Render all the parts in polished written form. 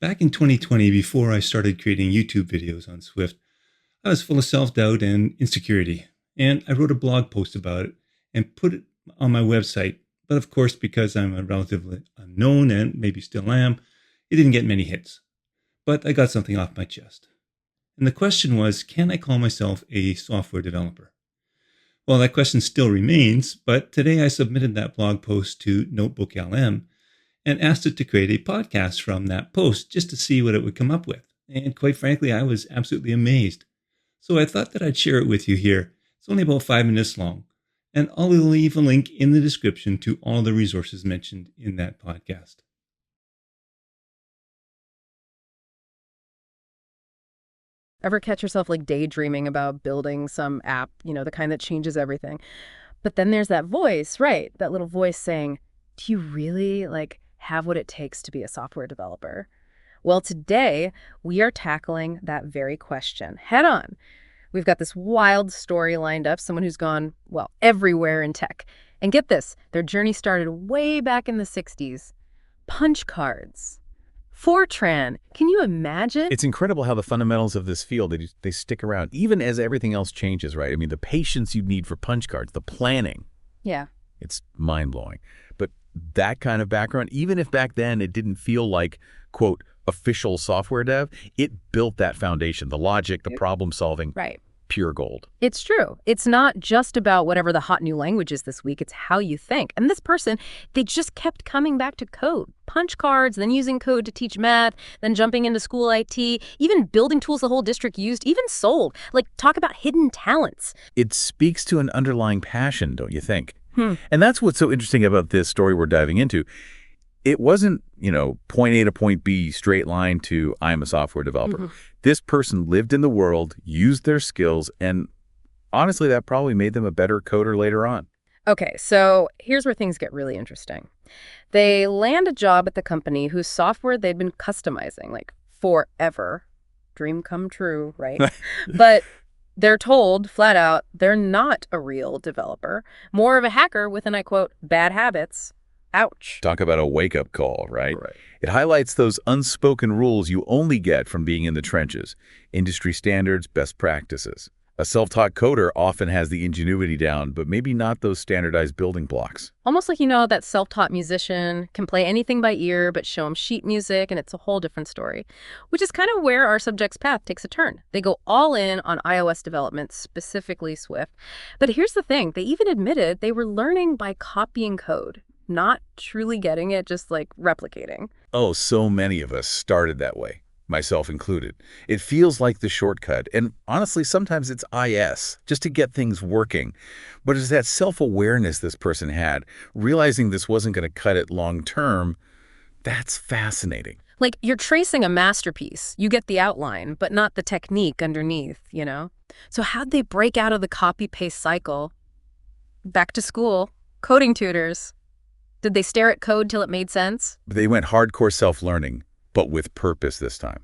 Back in 2020, before I started creating YouTube videos on Swift, I was full of self-doubt and insecurity. And I wrote a blog post about it and put it on my website. But of course, because I'm a relatively unknown and maybe still am, it didn't get many hits. But I got something off my chest. And the question was, can I call myself a software developer? Well, that question still remains, but today I submitted that blog post to Notebook LM and asked it to create a podcast from that post just to see what it would come up with. And quite frankly, I was absolutely amazed. So I thought that I'd share it with you here. It's only about 5 minutes long, and I'll leave a link in the description to all the resources mentioned in that podcast. Ever catch yourself like daydreaming about building some app, the kind that changes everything? But then there's that voice, right? That little voice saying, do you really have what it takes to be a software developer? Well, today we are tackling that very question head on. We've got this wild story lined up, someone who's gone, well, everywhere in tech. And get this, their journey started way back in the 60s. Punch cards. Fortran. Can you imagine? It's incredible how the fundamentals of this field, they stick around, even as everything else changes, right? I mean, the patience you need for punch cards, the planning. Yeah. It's mind-blowing. But that kind of background, even if back then it didn't feel like, quote, official software dev, it built that foundation, the logic, the problem solving. Right. Pure gold. It's true. It's not just about whatever the hot new language is this week. It's how you think. And this person, they just kept coming back to code. Punch cards, then using code to teach math, then jumping into school IT, even building tools the whole district used, even sold. Talk about hidden talents. It speaks to an underlying passion, don't you think? And that's what's so interesting about this story we're diving into. It wasn't, point A to point B, straight line to I'm a software developer. This person lived in the world, used their skills, and honestly, that probably made them a better coder later on. Okay, so here's where things get really interesting. They land a job at the company whose software they'd been customizing, forever. Dream come true, right? But they're told, flat out, they're not a real developer, more of a hacker with, and I quote, bad habits. Ouch. Talk about a wake-up call, right? It highlights those unspoken rules you only get from being in the trenches. Industry standards, best practices. A self-taught coder often has the ingenuity down, but maybe not those standardized building blocks. Almost like, that self-taught musician can play anything by ear, but show them sheet music, and it's a whole different story. Which is kind of where our subject's path takes a turn. They go all in on iOS development, specifically Swift. But here's the thing. They even admitted they were learning by copying code. Not truly getting it, just replicating. Oh, so many of us started that way, myself included. It feels like the shortcut, and honestly, sometimes it's IS, just to get things working. But it's that self-awareness this person had, realizing this wasn't going to cut it long-term, that's fascinating. You're tracing a masterpiece. You get the outline, but not the technique underneath, So how'd they break out of the copy-paste cycle? Back to school, coding tutors. Did they stare at code till it made sense? They went hardcore self-learning, but with purpose this time.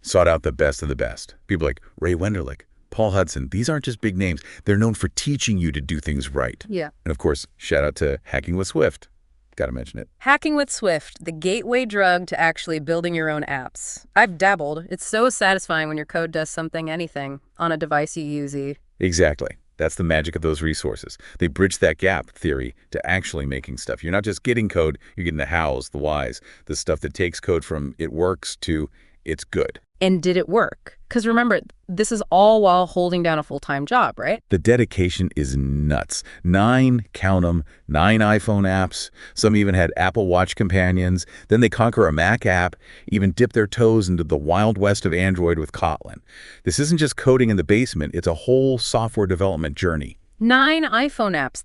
Sought out the best of the best. People like Ray Wenderlich, Paul Hudson. These aren't just big names. They're known for teaching you to do things right. Yeah. And of course, shout out to Hacking with Swift. Got to mention it. Hacking with Swift, the gateway drug to actually building your own apps. I've dabbled. It's so satisfying when your code does something, anything, on a device you use. Exactly. That's the magic of those resources. They bridge that gap, theory, to actually making stuff. You're not just getting code, you're getting the hows, the whys, the stuff that takes code from it works to it's good. And did it work? Because remember, this is all while holding down a full-time job, right? The dedication is nuts. 9, count 'em, 9 iPhone apps. Some even had Apple Watch companions. Then they conquer a Mac app, even dip their toes into the wild west of Android with Kotlin. This isn't just coding in the basement. It's a whole software development journey. 9 iPhone apps.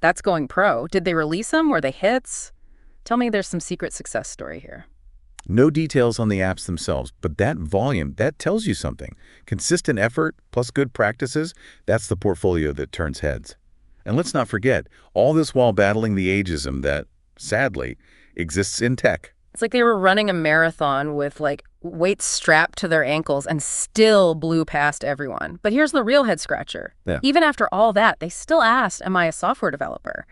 That's going pro. Did they release them? Were they hits? Tell me there's some secret success story here. No details on the apps themselves, but that volume, that tells you something. Consistent effort plus good practices, that's the portfolio that turns heads. And let's not forget, all this while battling the ageism that, sadly, exists in tech. It's like they were running a marathon with weights strapped to their ankles and still blew past everyone. But here's the real head scratcher. Yeah. Even after all that, they still asked, am I a software developer?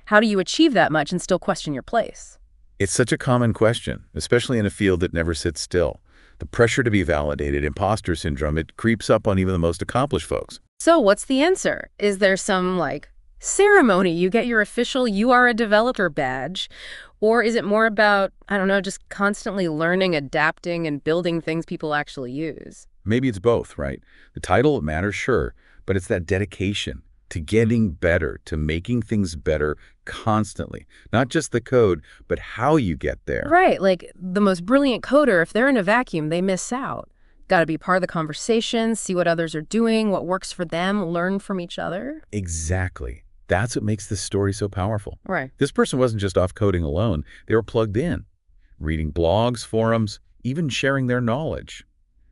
How do you achieve that much and still question your place? It's such a common question, especially in a field that never sits still. The pressure to be validated, imposter syndrome, it creeps up on even the most accomplished folks. So what's the answer? Is there some, like, ceremony you get your official "you are a developer" badge? Or is it more about, I don't know, just constantly learning, adapting, and building things people actually use? Maybe it's both, right? The title matters, sure, but it's that dedication to getting better, to making things better constantly. Not just the code, but how you get there. Right, like the most brilliant coder, if they're in a vacuum, they miss out. Got to be part of the conversation, see what others are doing, what works for them, learn from each other. Exactly. That's what makes this story so powerful. Right. This person wasn't just off coding alone. They were plugged in, reading blogs, forums, even sharing their knowledge.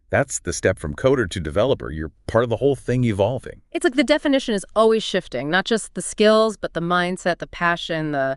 That's the step from coder to developer. You're part of the whole thing evolving. It's like the definition is always shifting, not just the skills, but the mindset, the passion, I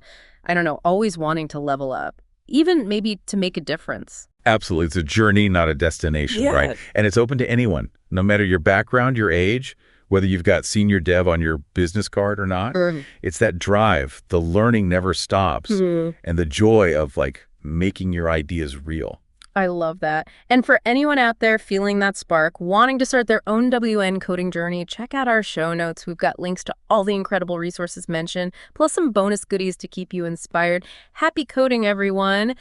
don't know, always wanting to level up, even maybe to make a difference. Absolutely. It's a journey, not a destination, right? And it's open to anyone, no matter your background, your age, whether you've got senior dev on your business card or not. It's that drive. The learning never stops. And the joy of like making your ideas real. I love that. And for anyone out there feeling that spark, wanting to start their own WN coding journey, check out our show notes. We've got links to all the incredible resources mentioned, plus some bonus goodies to keep you inspired. Happy coding, everyone.